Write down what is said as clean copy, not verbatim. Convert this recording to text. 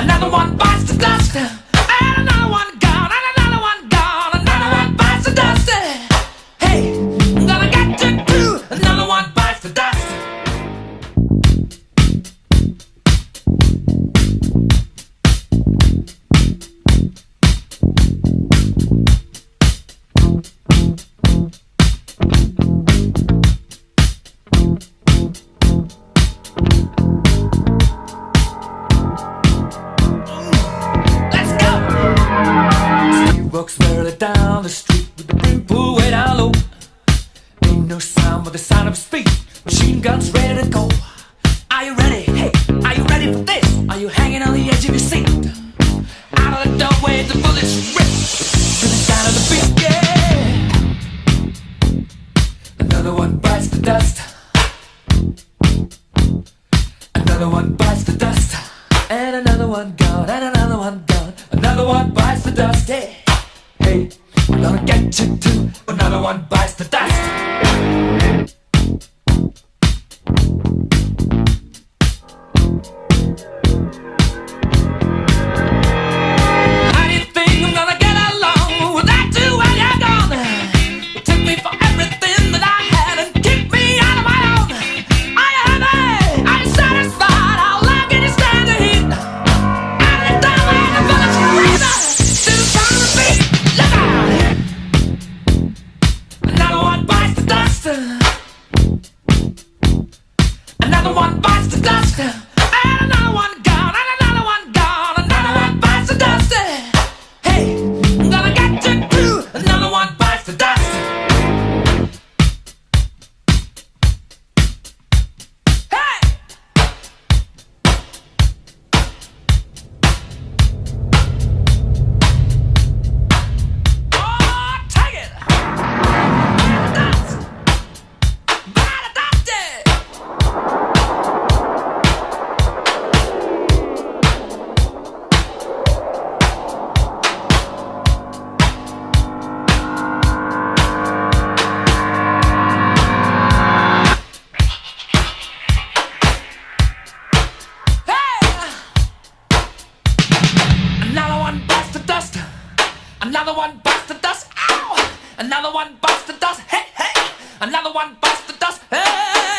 Another one bites the dust, and another one gone, and another one gone. Another one bites the dust. Hey, I'm gonna get you too. Another one bites the dust. Walks merrily down the street with the brim pulled way down low. Ain't no sound but the sound of his feet. Machine guns ready to go. Are you ready? Hey, are you ready for this? Are you hanging on the edge of your seat? Out of the doorway the bullets rip to the sound of the beat. Yeah. Another one bites the dust. Another one bites the dust. And another one gone. And another one gone. Another one bites the dust. Yeah. Hey, I'm gonna get you too. Another one bites the dust. How do you think I'm gonna get along without you when you're gone? You took me for everything that I had and kicked me out of my own. Are you happy? Are you satisfied? How long can you stand the heat? Out of the doorway, the bullets razor to the sound of the beat. Look out! Another one bites the dust. Another one bites the dust. And another one gone. And another one gone. Another one bites the dust. Hey, I'm gonna get you too. Another one bites the dust. Hey! Oh, take it! Dust! By the dust! Another one bites the dust. Another one bites the dust. Ow! Another one bites the dust. Hey, hey! Another one bites the dust. Hey!